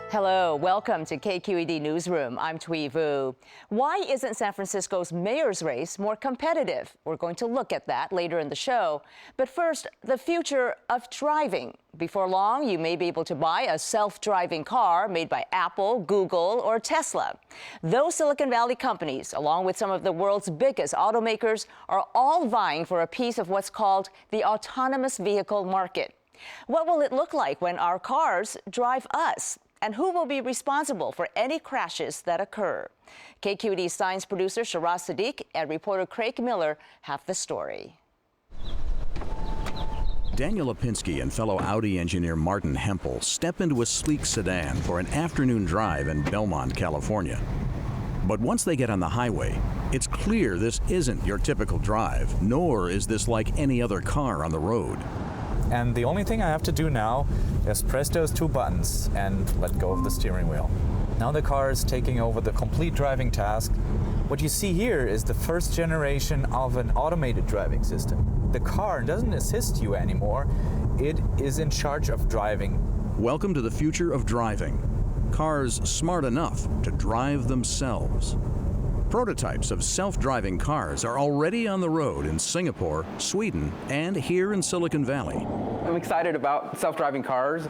Hello, welcome to KQED Newsroom. I'm Thuy Vu. Why isn't San Francisco's mayor's race more competitive? We're going to look at that later in the show. But first, the future of driving. Before long, you may be able to buy a self-driving car made by Apple, Google, or Tesla. Those Silicon Valley companies, along with some of the world's biggest automakers, are all vying for a piece of what's called the autonomous vehicle market. What will it look like when our cars drive us? And who will be responsible for any crashes that occur? KQED Science producer Sheraz Sadiq and reporter Craig Miller have the story. Daniel Lipinski and fellow Audi engineer Martin Hempel step into a sleek sedan for an afternoon drive in Belmont, California. But once they get on the highway, it's clear this isn't your typical drive, nor is this like any other car on the road. And the only thing I have to do now is press those two buttons and let go of the steering wheel. Now the car is taking over the complete driving task. What you see here is the first generation of an automated driving system. The car doesn't assist you anymore. It is in charge of driving. Welcome to the future of driving. Cars smart enough to drive themselves. Prototypes of self-driving cars are already on the road in Singapore, Sweden, and here in Silicon Valley. I'm excited about self-driving cars.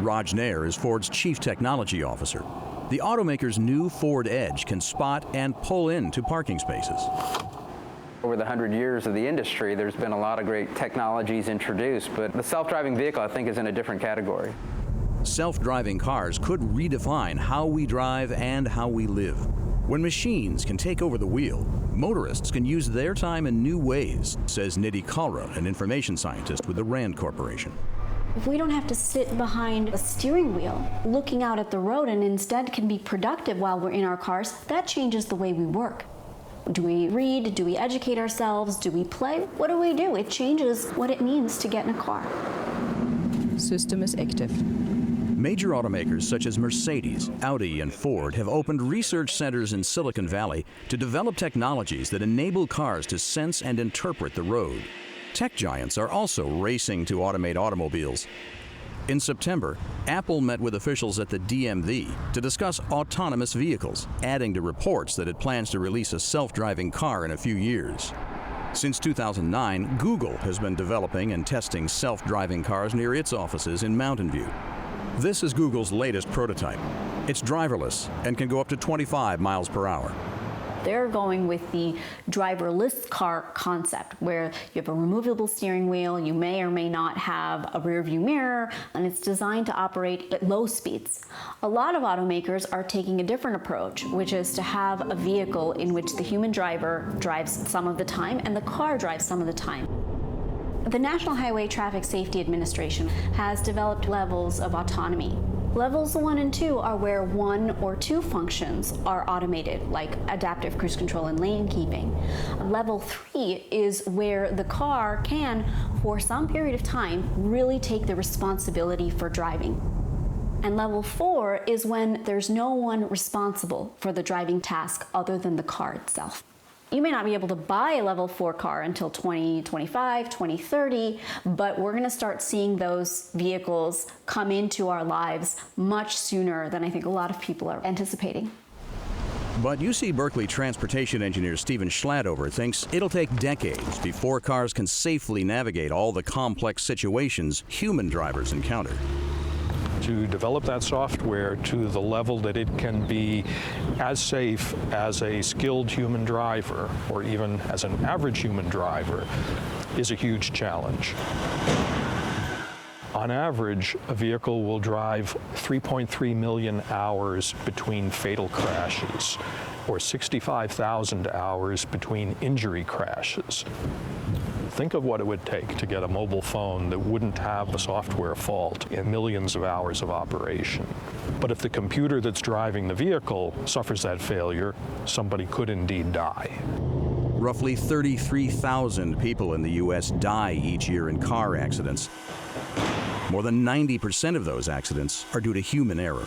Raj Nair is Ford's chief technology officer. The automaker's new Ford Edge can spot and pull into parking spaces. Over the 100 years of the industry, there's been a lot of great technologies introduced, but the self-driving vehicle, I think, is in a different category. Self-driving cars could redefine how we drive and how we live. When machines can take over the wheel, motorists can use their time in new ways, says Nidhi Kalra, an information scientist with the RAND Corporation. If we don't have to sit behind a steering wheel looking out at the road and instead can be productive while we're in our cars, that changes the way we work. Do we read? Do we educate ourselves? Do we play? What do? It changes what it means to get in a car. System is active. Major automakers such as Mercedes, Audi, and Ford have opened research centers in Silicon Valley to develop technologies that enable cars to sense and interpret the road. Tech giants are also racing to automate automobiles. In September, Apple met with officials at the DMV to discuss autonomous vehicles, adding to reports that it plans to release a self-driving car in a few years. Since 2009, Google has been developing and testing self-driving cars near its offices in Mountain View. This is Google's latest prototype. It's driverless and can go up to 25 miles per hour. They're going with the driverless car concept, where you have a removable steering wheel, you may or may not have a rear view mirror, and it's designed to operate at low speeds. A lot of automakers are taking a different approach, which is to have a vehicle in which the human driver drives some of the time and the car drives some of the time. The National Highway Traffic Safety Administration has developed levels of autonomy. Levels 1 and 2 are where 1 or 2 functions are automated, like adaptive cruise control and lane keeping. Level 3 is where the car can, for some period of time, really take the responsibility for driving. And level 4 is when there's no one responsible for the driving task other than the car itself. You may not be able to buy a level 4 car until 2025, 2030, but we're going to start seeing those vehicles come into our lives much sooner than I think a lot of people are anticipating. But UC Berkeley transportation engineer Stephen Schladover thinks it'll take decades before cars can safely navigate all the complex situations human drivers encounter. To develop that software to the level that it can be as safe as a skilled human driver, or even as an average human driver, is a huge challenge. On average, a vehicle will drive 3.3 million hours between fatal crashes, or 65,000 hours between injury crashes. Think of what it would take to get a mobile phone that wouldn't have a software fault in millions of hours of operation. But if the computer that's driving the vehicle suffers that failure, somebody could indeed die. Roughly 33,000 people in the U.S. die each year in car accidents. More than 90% of those accidents are due to human error.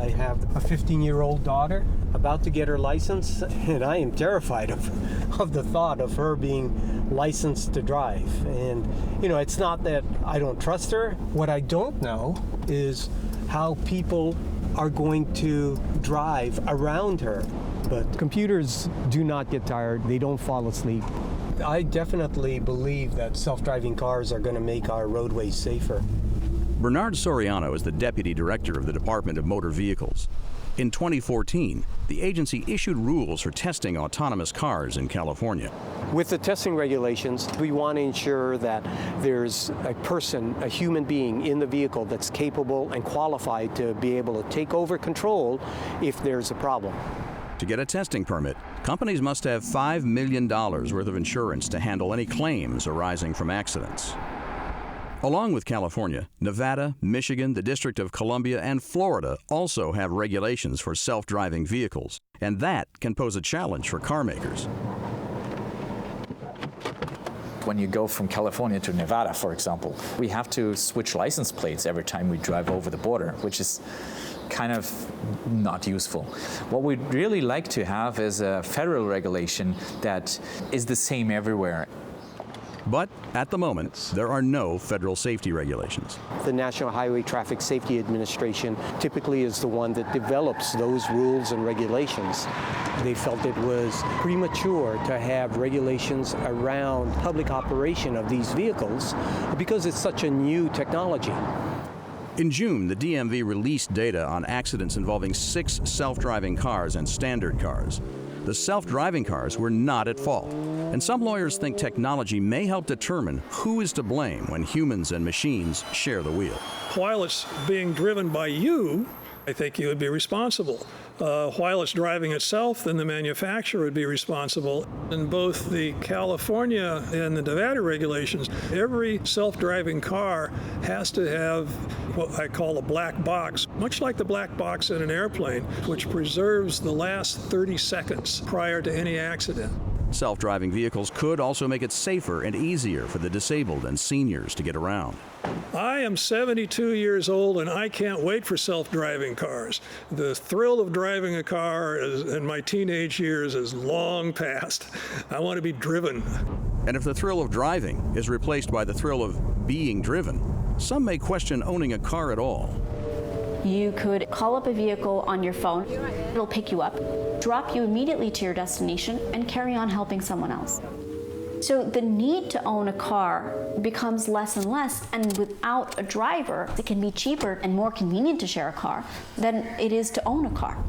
I have a 15-year-old daughter about to get her license, and I am terrified of the thought of her being licensed to drive. And, it's not that I don't trust her. What I don't know is how people are going to drive around her. But computers do not get tired. They don't fall asleep. I definitely believe that self-driving cars are going to make our roadways safer. Bernard Soriano is the Deputy Director of the Department of Motor Vehicles. In 2014, the agency issued rules for testing autonomous cars in California. With the testing regulations, we want to ensure that there's a person, a human being in the vehicle that's capable and qualified to be able to take over control if there's a problem. To get a testing permit, companies must have $5 million worth of insurance to handle any claims arising from accidents. Along with California, Nevada, Michigan, the District of Columbia, and Florida also have regulations for self-driving vehicles, and that can pose a challenge for car makers. When you go from California to Nevada, for example, we have to switch license plates every time we drive over the border, which is kind of not useful. What we'd really like to have is a federal regulation that is the same everywhere. But at the moment, there are no federal safety regulations. The National Highway Traffic Safety Administration typically is the one that develops those rules and regulations. They felt it was premature to have regulations around public operation of these vehicles because it's such a new technology. In June, the DMV released data on accidents involving 6 self-driving cars and standard cars. The self-driving cars were not at fault, and some lawyers think technology may help determine who is to blame when humans and machines share the wheel. While it's being driven by you, I think you would be responsible. While it's driving itself, then the manufacturer would be responsible. In both the California and the Nevada regulations, every self-driving car has to have what I call a black box, much like the black box in an airplane, which preserves the last 30 seconds prior to any accident. Self-driving vehicles could also make it safer and easier for the disabled and seniors to get around. I am 72 years old and I can't wait for self-driving cars. The thrill of driving a car in my teenage years is long past. I want to be driven. And if the thrill of driving is replaced by the thrill of being driven, some may question owning a car at all. You could call up a vehicle on your phone. It'll pick you up, drop you immediately to your destination, and carry on helping someone else. So the need to own a car becomes less and less, and without a driver, it can be cheaper and more convenient to share a car than it is to own a car.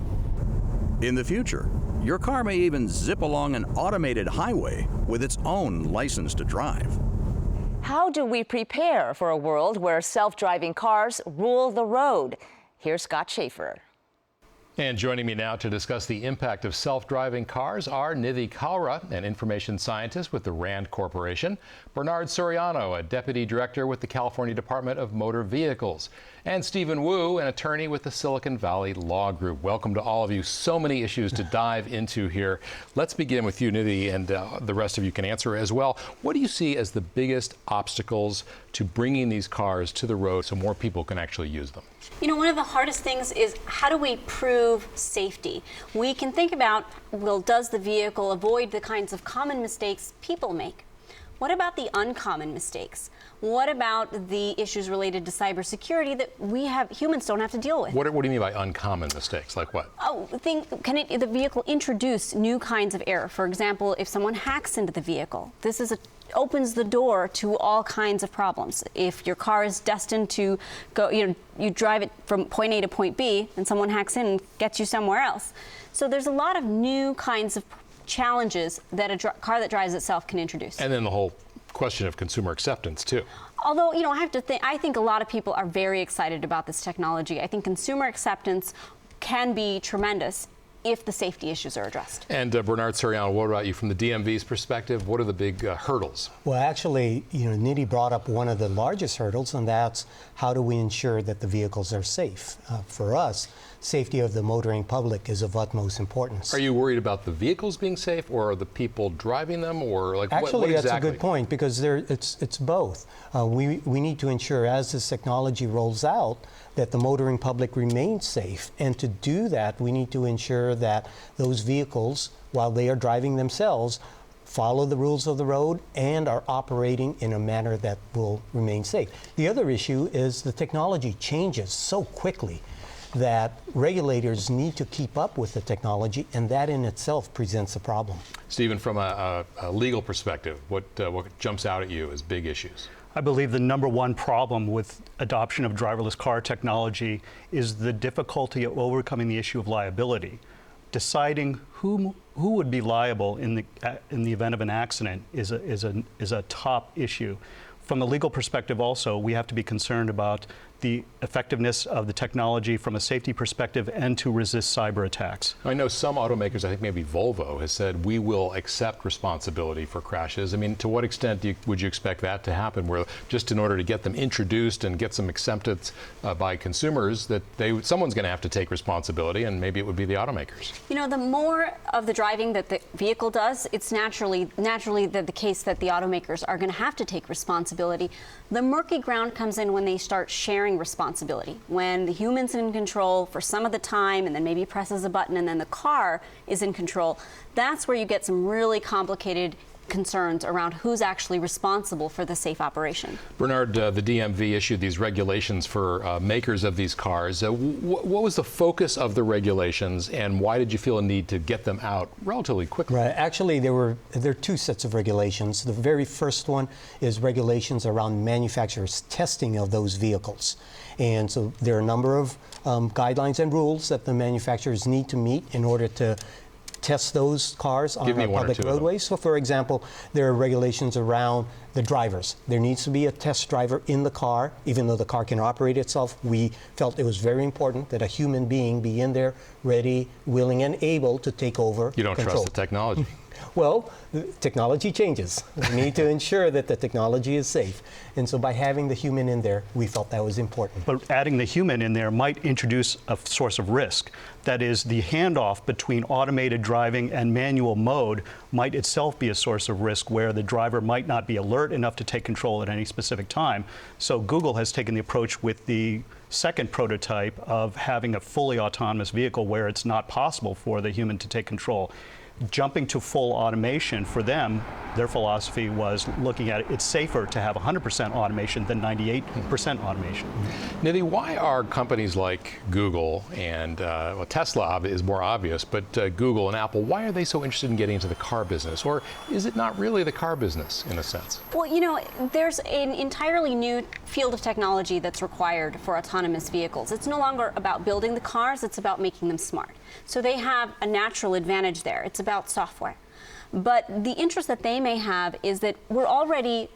In the future, your car may even zip along an automated highway with its own license to drive. How do we prepare for a world where self-driving cars rule the road? Here's Scott Shafer. And joining me now to discuss the impact of self-driving cars are Nidhi, Kalra, an information scientist with the RAND Corporation, Bernard Soriano, a deputy director with the California Department of Motor Vehicles, and Stephen Wu, an attorney with the Silicon Valley Law Group. Welcome to all of you. So many issues to dive into here. Let's begin with you, Nidhi, and the rest of you can answer as well. What do you see as the biggest obstacles to bringing these cars to the road so more people can actually use them? You know, one of the hardest things is how do we prove safety? We can think about, well, does the vehicle avoid the kinds of common mistakes people make? What about the uncommon mistakes? What about the issues related to cybersecurity that humans don't have to deal with? What do you mean by uncommon mistakes? Like what? Oh, can the vehicle introduce new kinds of error? For example, if someone hacks into the vehicle, this opens the door to all kinds of problems. If your car is destined to go, you drive it from point A to point B, and someone hacks in and gets you somewhere else. So there's a lot of new kinds of challenges that a car that drives itself can introduce. And then the whole question of consumer acceptance too. Although, I think a lot of people are very excited about this technology. I think consumer acceptance can be tremendous if the safety issues are addressed. And Bernard Soriano, what about you from the DMV's perspective? What are the big hurdles? Well, actually, Nidhi brought up one of the largest hurdles, and that's how do we ensure that the vehicles are safe? For us, safety of the motoring public is of utmost importance. Are you worried about the vehicles being safe, or are the people driving them, or like actually, what exactly? That's a good point, because it's both. We need to ensure as this technology rolls out that the motoring public remains safe. And to do that, we need to ensure that those vehicles, while they are driving themselves, follow the rules of the road and are operating in a manner that will remain safe. The other issue is the technology changes so quickly that regulators need to keep up with the technology, and that in itself presents a problem. Stephen, from a legal perspective, what jumps out at you as big issues? I believe the number one problem with adoption of driverless car technology is the difficulty of overcoming the issue of liability. Deciding who would be liable in the event of an accident is a top issue. From the legal perspective also, we have to be concerned about the effectiveness of the technology from a safety perspective and to resist cyber attacks. I know some automakers, I think maybe Volvo, has said we will accept responsibility for crashes. I mean, to what extent would you expect that to happen, where just in order to get them introduced and get some acceptance by consumers, that someone's going to have to take responsibility, and maybe it would be the automakers? You know, the more of the driving that the vehicle does, it's naturally the case that the automakers are going to have to take responsibility. The murky ground comes in when they start sharing responsibility, when the human's in control for some of the time and then maybe presses a button and then the car is in control. That's where you get some really complicated concerns around who's actually responsible for the safe operation. Bernard, the DMV issued these regulations for makers of these cars. What was the focus of the regulations, and why did you feel a need to get them out relatively quickly? Right. Actually, there are two sets of regulations. The very first one is regulations around manufacturers' testing of those vehicles. And so there are a number of guidelines and rules that the manufacturers need to meet in order to test those cars on our public roadways. So, for example, there are regulations around the drivers. There needs to be a test driver in the car, even though the car can operate itself. We felt it was very important that a human being be in there, ready, willing, and able to take over You don't control. trust the technology. Well, the technology changes. We need to ensure that the technology is safe. And so by having the human in there, we felt that was important. But adding the human in there might introduce a source of risk. That is, the handoff between automated driving and manual mode might itself be a source of risk, where the driver might not be alert enough to take control at any specific time. So Google has taken the approach with the second prototype of having a fully autonomous vehicle where it's not possible for the human to take control. Jumping to full automation for them, their philosophy was looking at it's safer to have 100% automation than 98% automation. Nidhi, why are companies like Google and well, Tesla is more obvious, but Google and Apple, why are they so interested in getting into the car business? Or is it not really the car business in a sense? Well, you know, there's an entirely new field of technology that's required for autonomous vehicles. It's no longer about building the cars, it's about making them smart. So they have a natural advantage there. It's about software. But the interest that they may have is that we're already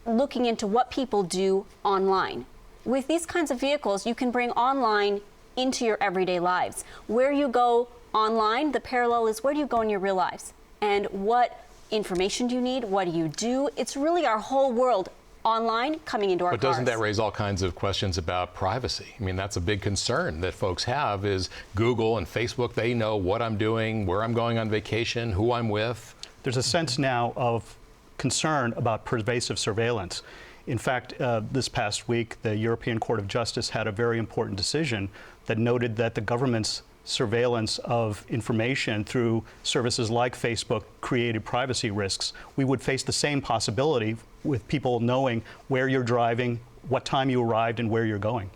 looking into what people do online. With these kinds of vehicles, you can bring online into your everyday lives. Where you go online, the parallel is where do you go in your real lives? And what information do you need? What do you do? It's really our whole world online coming into our cars. But doesn't that raise all kinds of questions about privacy? I mean, that's a big concern that folks have, is Google and Facebook, they know what I'm doing, where I'm going on vacation, who I'm with. There's a sense now of concern about pervasive surveillance. In fact, this past week, the European Court of Justice had a very important decision that noted that the government's surveillance of information through services like Facebook created privacy risks. We would face the same possibility with people knowing where you're driving, what time you arrived, and where you're going.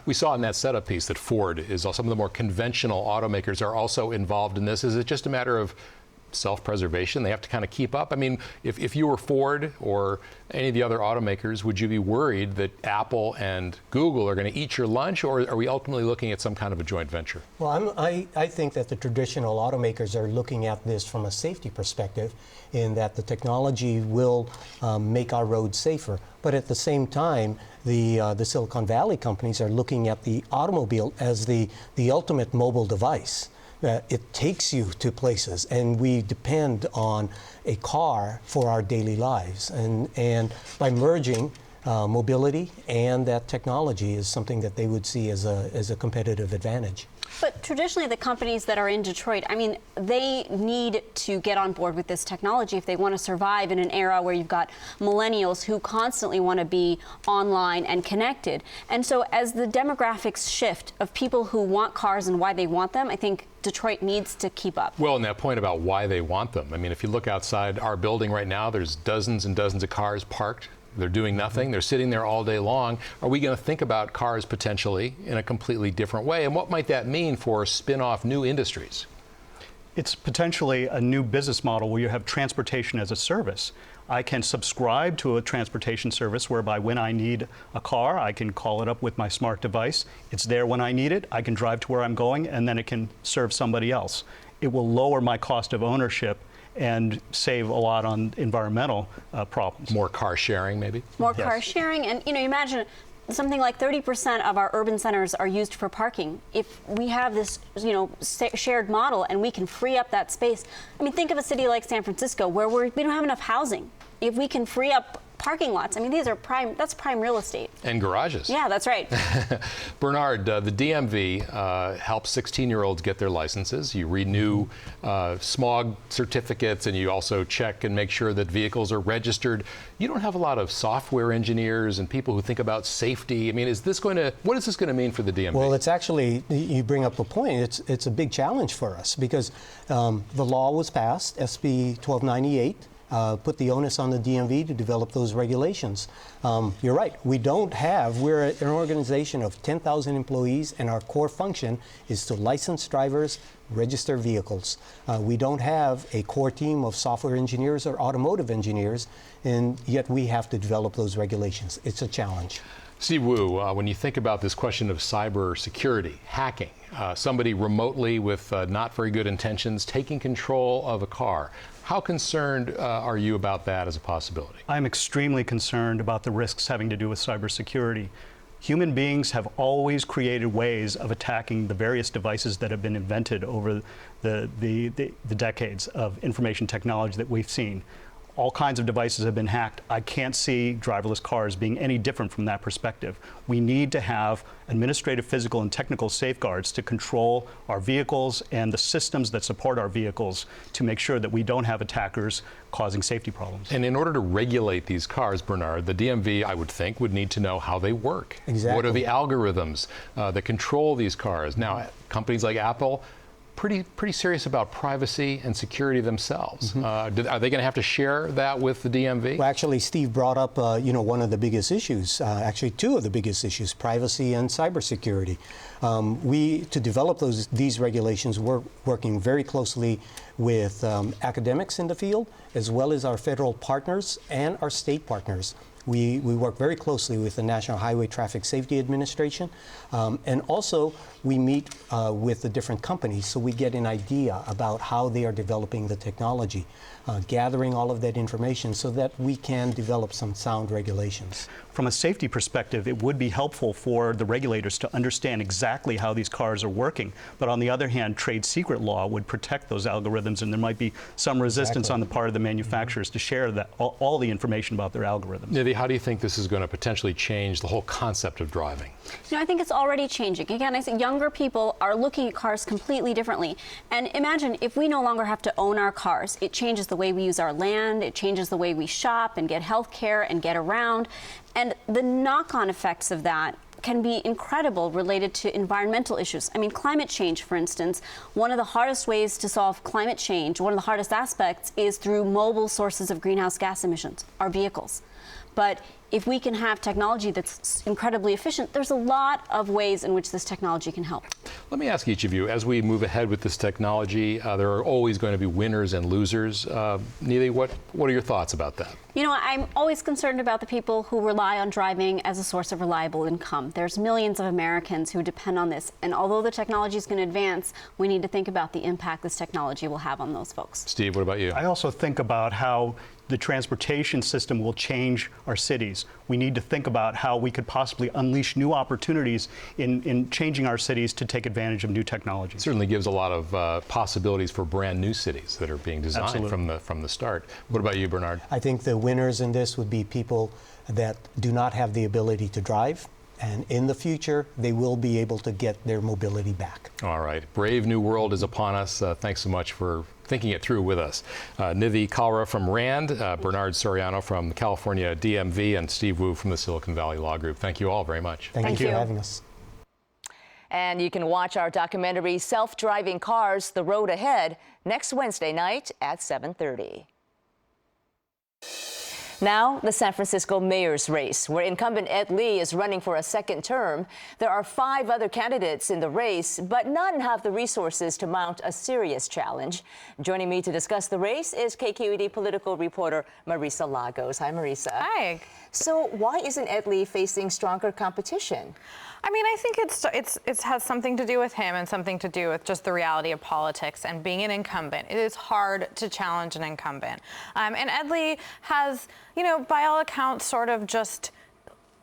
We saw in that setup piece that Ford is some of the more conventional automakers are also involved in this. Is it just a matter of self-preservation? They have to kind of keep up. I mean, if you were Ford or any of the other automakers, would you be worried that Apple and Google are going to eat your lunch, or are we ultimately looking at some kind of a joint venture? Well, I think that the traditional automakers are looking at this from a safety perspective, in that the technology will make our roads safer. But at the same time, the Silicon Valley companies are looking at the automobile as the ultimate mobile device. It takes you to places, and we depend on a car for our daily lives. And by merging mobility and that technology is something that they would see as a competitive advantage. But traditionally, the companies that are in Detroit, I mean, they need to get on board with this technology if they want to survive in an era where you've got millennials who constantly want to be online and connected. And so as the demographics shift of people who want cars and why they want them, I think Detroit needs to keep up. Well, and that point about why they want them. I mean, if you look outside our building right now, there's dozens and dozens of cars parked. They're doing nothing. They're sitting there all day long. Are we going to think about cars potentially in a completely different way? And what might that mean for spin-off new industries? It's potentially a new business model where you have transportation as a service. I can subscribe to a transportation service whereby when I need a car, I can call it up with my smart device. It's there when I need it. I can drive to where I'm going, and then it can serve somebody else. It will lower my cost of ownership and save a lot on environmental problems. More car sharing, maybe? More Yes. car sharing, and you imagine something like 30% of our urban centers are used for parking. If we have this, shared model and we can free up that space, I mean, think of a city like San Francisco where we don't have enough housing. If we can free up parking lots, I mean, that's prime real estate. And garages. Yeah, that's right. Bernard, the DMV helps 16-year-olds get their licenses. You renew smog certificates, and you also check and make sure that vehicles are registered. You don't have a lot of software engineers and people who think about safety. I mean, what is this going to mean for the DMV? Well, it's actually, you bring up a point. It's a big challenge for us because the law was passed, SB 1298. Put the onus on the DMV to develop those regulations. You're right, we're an organization of 10,000 employees, and our core function is to license drivers, register vehicles. We don't have a core team of software engineers or automotive engineers, and yet we have to develop those regulations. It's a challenge. Steve Wu, when you think about this question of cyber security, hacking, somebody remotely with not very good intentions taking control of a car, how concerned are you about that as a possibility? I'm extremely concerned about the risks having to do with cybersecurity. Human beings have always created ways of attacking the various devices that have been invented over the decades of information technology that we've seen. All kinds of devices have been hacked. I can't see driverless cars being any different from that perspective. We need to have administrative, physical, and technical safeguards to control our vehicles and the systems that support our vehicles to make sure that we don't have attackers causing safety problems. And in order to regulate these cars, Bernard, the DMV, I would think, would need to know how they work. Exactly. What are the algorithms that control these cars? Now, companies like Apple, pretty serious about privacy and security themselves. Are they going to have to share that with the DMV? Well, actually, Steve brought up, one of the biggest issues, actually two of the biggest issues, privacy and cybersecurity. To develop these regulations, we're working very closely with academics in the field, as well as our federal partners and our state partners. We work very closely with the National Highway Traffic Safety Administration, and also we meet with the different companies so we get an idea about how they are developing the technology, gathering all of that information so that we can develop some sound regulations. From a safety perspective, it would be helpful for the regulators to understand exactly how these cars are working. But on the other hand, trade secret law would protect those algorithms, and there might be some resistance on the part of the manufacturers to share that all the information about their algorithms. Nidhi, how do you think this is going to potentially change the whole concept of driving? I think it's already changing. Again, I say younger people are looking at cars completely differently. And imagine if we no longer have to own our cars. It changes the way we use our land, it changes the way we shop and get health care and get around. And the knock-on effects of that can be incredible related to environmental issues. I mean, climate change, for instance, one of the hardest ways to solve climate change, one of the hardest aspects is through mobile sources of greenhouse gas emissions, our vehicles. But if we can have technology that's incredibly efficient, there's a lot of ways in which this technology can help. Let me ask each of you, as we move ahead with this technology, there are always going to be winners and losers. Nidhi, what are your thoughts about that? I'm always concerned about the people who rely on driving as a source of reliable income. There's millions of Americans who depend on this. And although the technology is going to advance, we need to think about the impact this technology will have on those folks. Steve, what about you? I also think about how the transportation system will change our cities. We need to think about how we could possibly unleash new opportunities in changing our cities to take advantage of new technology. It certainly gives a lot of possibilities for brand new cities that are being designed from the start. What about you, Bernard? I think the winners in this would be people that do not have the ability to drive, And in the future, they will be able to get their mobility back. All right. Brave new world is upon us. Thanks so much for thinking it through with us. Nidhi Kalra from RAND, Bernard Soriano from California DMV, and Steve Wu from the Silicon Valley Law Group. Thank you all very much. Thank you for having us. And you can watch our documentary, Self-Driving Cars, The Road Ahead, next Wednesday night at 7:30. Now, the San Francisco mayor's race, where incumbent Ed Lee is running for a second term. There are 5 other candidates in the race, but none have the resources to mount a serious challenge. Joining me to discuss the race is KQED political reporter Marisa Lagos. Hi, Marisa. Hi. So why isn't Ed Lee facing stronger competition? I mean, I think it has something to do with him and something to do with just the reality of politics and being an incumbent. It is hard to challenge an incumbent. And Ed Lee has, you know, by all accounts, sort of just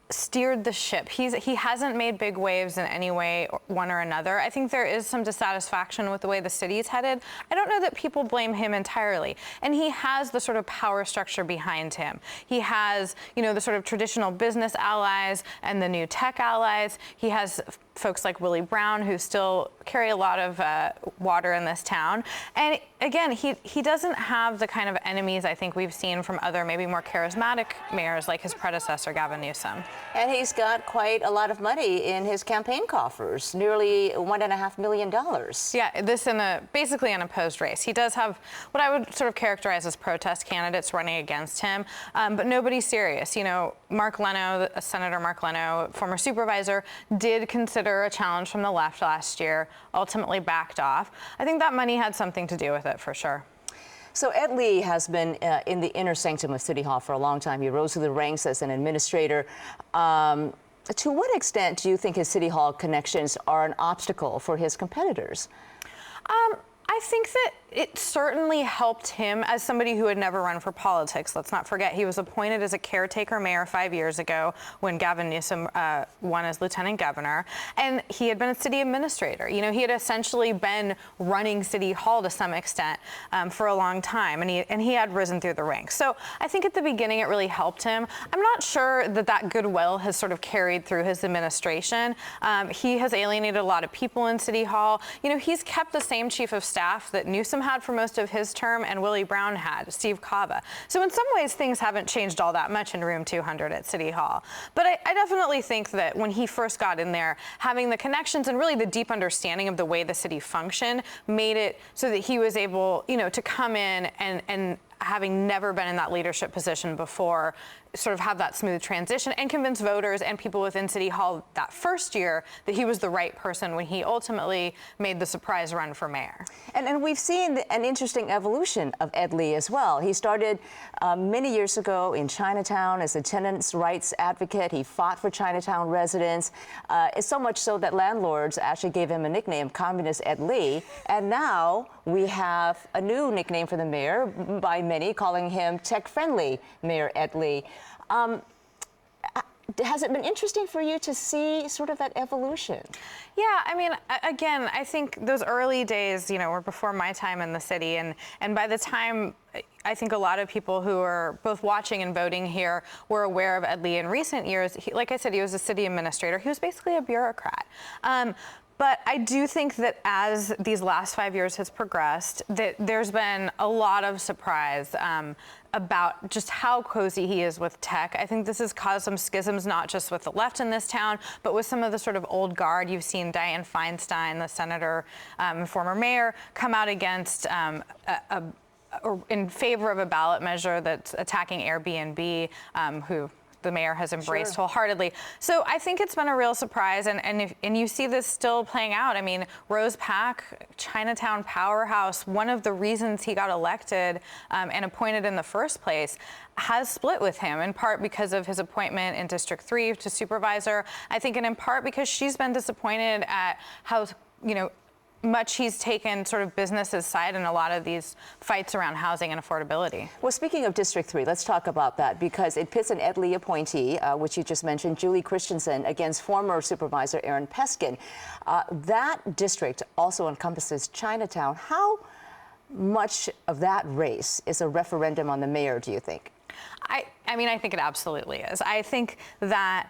steered the ship. He hasn't made big waves in any way, one or another. I think there is some dissatisfaction with the way the city is headed. I don't know that people blame him entirely. And he has the sort of power structure behind him. He has, you know, the sort of traditional business allies and the new tech allies. He has folks like Willie Brown, who still carry a lot of water in this town. And again, he doesn't have the kind of enemies I think we've seen from other, maybe more charismatic mayors like his predecessor, Gavin Newsom. And he's got quite a lot of money in his campaign coffers, nearly $1.5 million. Yeah, this in a basically unopposed race. He does have what I would sort of characterize as protest candidates running against him, but nobody serious. You know, Mark Leno, Senator Mark Leno, former supervisor, did consider a challenge from the left last year, ultimately backed off. I think that money had something to do with it for sure. So Ed Lee has been in the inner sanctum of City Hall for a long time. He rose through the ranks as an administrator. To what extent do you think his City Hall connections are an obstacle for his competitors? I think that it certainly helped him as somebody who had never run for politics. Let's not forget, he was appointed as a caretaker mayor 5 years ago when Gavin Newsom won as lieutenant governor, and he had been a city administrator. You know, he had essentially been running City Hall to some extent for a long time, and he had risen through the ranks. So I think at the beginning it really helped him. I'm not sure that goodwill has sort of carried through his administration. He has alienated a lot of people in City Hall. You know, he's kept the same chief of staff that Newsom had for most of his term and Willie Brown had, Steve Cava. So in some ways, things haven't changed all that much in room 200 at City Hall. But I definitely think that when he first got in there, having the connections and really the deep understanding of the way the city functioned made it so that he was able, you know, to come in and having never been in that leadership position before, sort of have that smooth transition and convince voters and people within City Hall that first year that he was the right person when he ultimately made the surprise run for mayor. And we've seen an interesting evolution of Ed Lee as well. He started many years ago in Chinatown as a tenants' rights advocate. He fought for Chinatown residents. It's so much so that landlords actually gave him a nickname, Communist Ed Lee. And now we have a new nickname for the mayor by many, calling him tech-friendly Mayor Ed Lee. Has it been interesting for you to see sort of that evolution? Yeah, I mean, again, I think those early days, you know, were before my time in the city, and by the time I think a lot of people who are both watching and voting here were aware of Ed Lee in recent years. Like I said, he was a city administrator. He was basically a bureaucrat. But I do think that as these last 5 years has progressed, that there's been a lot of surprise about just how cozy he is with tech. I think this has caused some schisms, not just with the left in this town, but with some of the sort of old guard. You've seen Dianne Feinstein, the senator, former mayor, come out against or in favor of a ballot measure that's attacking Airbnb, who the mayor has embraced wholeheartedly. So I think it's been a real surprise, and you see this still playing out. I mean, Rose Pak, Chinatown powerhouse, one of the reasons he got elected and appointed in the first place has split with him, in part because of his appointment in District 3 to supervisor. I think, and in part because she's been disappointed at how, you know, much he's taken sort of business's side in a lot of these fights around housing and affordability. Well, speaking of District 3, let's talk about that, because it pits an Ed Lee appointee, which you just mentioned, Julie Christensen, against former supervisor Aaron Peskin. That district also encompasses Chinatown. How much of that race is a referendum on the mayor, do you think? I mean, I think it absolutely is. I think that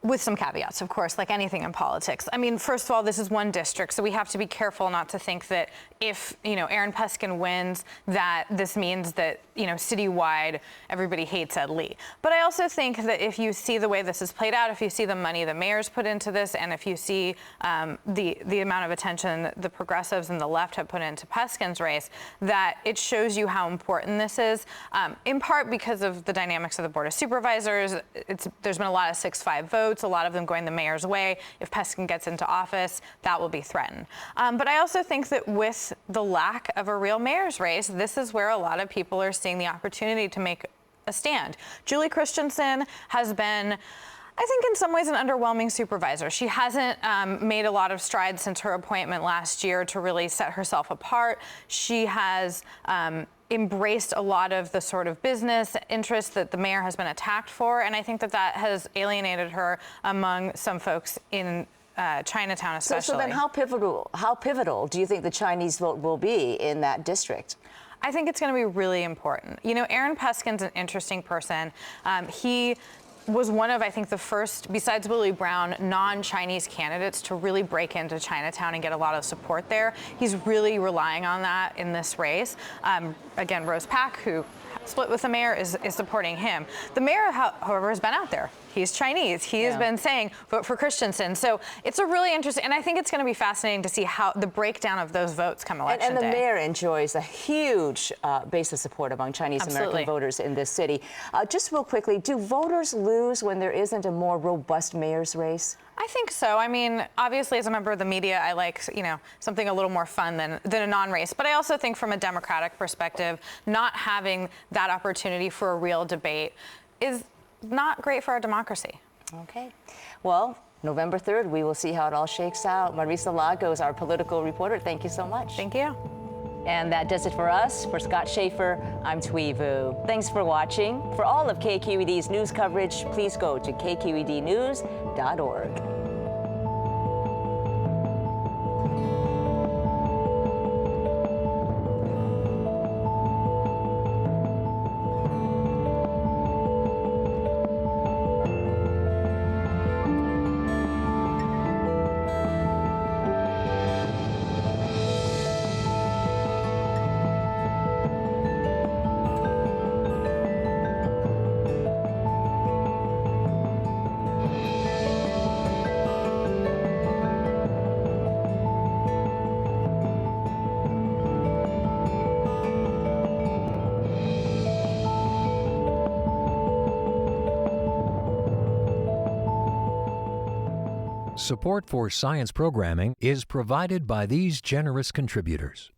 with some caveats, of course, like anything in politics. I mean, first of all, this is one district, so we have to be careful not to think that if, Aaron Peskin wins, that this means that, citywide, everybody hates Ed Lee. But I also think that if you see the way this is played out, if you see the money the mayor's put into this, and if you see the amount of attention the progressives and the left have put into Peskin's race, that it shows you how important this is, in part because of the dynamics of the Board of Supervisors. There's been a lot of 6-5 votes, a lot of them going the mayor's way. If Peskin gets into office, that will be threatened. But I also think that with the lack of a real mayor's race, this is where a lot of people are seeing the opportunity to make a stand. Julie Christensen has been, I think, in some ways an underwhelming supervisor. She hasn't made a lot of strides since her appointment last year to really set herself apart. She has embraced a lot of the sort of business interests that the mayor has been attacked for, and I think that that has alienated her among some folks in Chinatown especially. So then how pivotal do you think the Chinese vote will be in that district? I think it's going to be really important. Aaron Peskin's an interesting person. He was one of, I think, the first, besides Willie Brown, non-Chinese candidates to really break into Chinatown and get a lot of support there. He's really relying on that in this race. Again, Rose Pak, who split with the mayor, is supporting him. The mayor, however, has been out there. He's Chinese. He has been saying, vote for Christensen. So it's a really interesting, and I think it's going to be fascinating to see how the breakdown of those votes come election day. And the mayor enjoys a huge base of support among Chinese-American voters in this city. Just real quickly, do voters lose when there isn't a more robust mayor's race? I think so. I mean, obviously, as a member of the media, I like, something a little more fun than a non-race. But I also think from a Democratic perspective, not having that opportunity for a real debate is not great for our democracy. Okay. Well, November 3rd, we will see how it all shakes out. Marisa Lago is our political reporter. Thank you so much. Thank you. And that does it for us. For Scott Shafer, I'm Thuy Vu. Thanks for watching. For all of KQED's news coverage, please go to kqednews.org. Support for science programming is provided by these generous contributors.